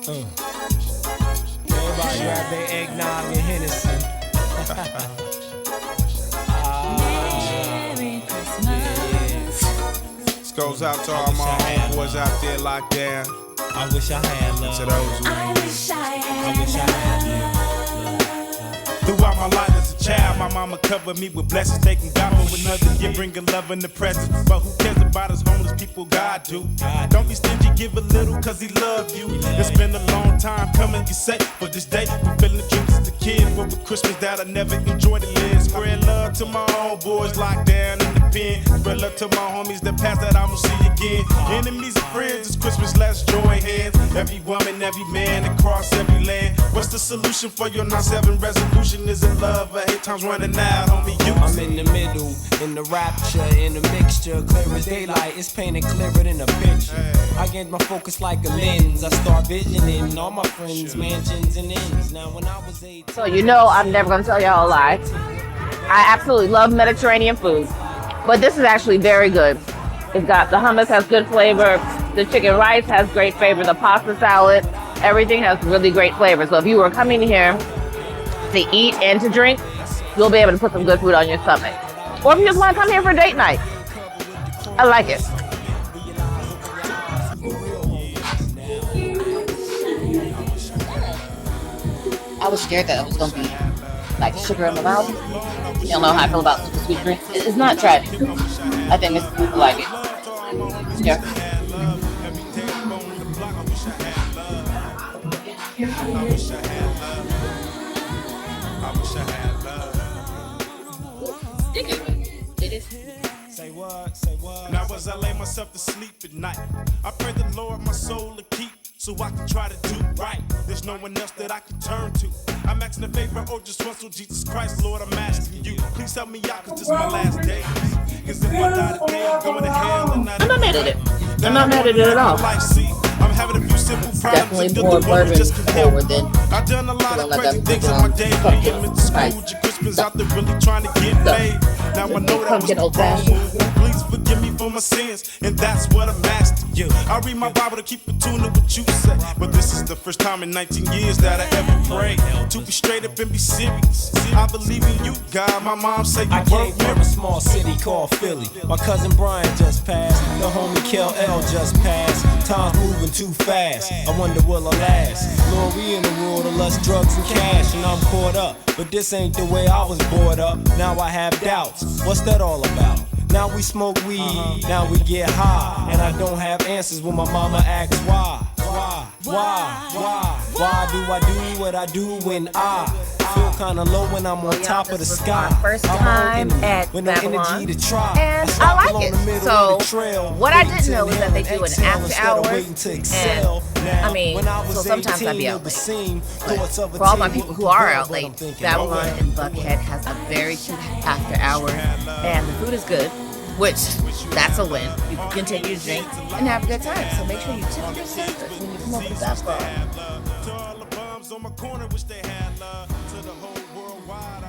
Everybody grab their eggnog and Hennessy. Merry Christmas. This goes out to all my homeboys out there locked down. I wish I had love. To those who I wish I had. I wish I had love. throughout my life as a child, my mama covered me with blessings. Thanking God for another year, bringing love in the present. But who cares about us homeless people? God do. Don't be stingy, give a little, cause he love you. It's been a long time coming, you say, for this day. I'm feeling the dreams as a kid, for a Christmas that I never enjoyed to live. Spread love to my own boys locked down in the pen. Spread love to my homies that passed that I won't see again. Enemies and friends, it's Christmas, let's join hands. Every woman, every man, across every land. What's the solution for your 9/7 resolution? Is it love or hate times running out, homie? You. I'm in the middle, in the rapture, in the mixture. Clear as daylight, it's painted clearer than a picture. I get my focus like a lens. I start visioning all my friends, mansions and ends. Now when I was 8. So you know I'm never gonna tell y'all a lie. I absolutely love Mediterranean food, but this is actually very good. It's got the hummus has good flavor, the chicken rice has great flavor, the pasta salad, everything has really great flavor. So if you were coming here to eat and to drink, you'll be able to put some good food on your stomach. Or if you just want to come here for date night, I like it. I was scared that it was gonna be like sugar in my mouth. You don't know how I feel about super sweet drinks. It's not tragic. I think Mrs. People like it. Yeah. Now as I lay myself to sleep at night, I pray the Lord my soul to keep, so I can try to do right. There's no one else that I can turn to. I'm asking a favor, oh just once, oh Jesus Christ, Lord, I'm asking you. Please help me out, cause this is my last day. Cause if I die today, I'm going to hell. And I'm not mad at it. I'm not mad at it at all. I'm having a few simple problems. Definitely more bourbon forward than I've done a lot of like crazy that things in my day. Came into school, your Christmas out there really trying to get made. Now I know that was the wrong move. Please forgive me for my sins, and that's what I'm asking you. I read my Bible to keep in tune to what you say, but this is the first time in 19 years that I ever prayed to be straight up and be serious. I believe in you, God. My mom said you I came work from a small city called Philly. My cousin Brian just passed. The homie Kel L just passed. Time's moving too fast. I wonder will I last. Lord, we in the world of lust, drugs, and cash, and I'm caught up. But this ain't the way I was brought up. Now I have doubts. What's that all about? Now we smoke weed, now we get high. And I don't have answers when my mama asks why. Why do I do what I do when I feel kinda low when I'm on top of the sky? First time at Babylon, and I like it. So what I didn't know was that they do an after hours, and I mean, so sometimes I'd be out late. But for all my people who are out late, Babylon in Buckhead has a very cute after hour, and the food is good, which that's a win. You can continue to drink and have a good time. So make sure you tip your servers when you come over to Babylon. to all the bums on my corner, wish they had love to the whole world wide.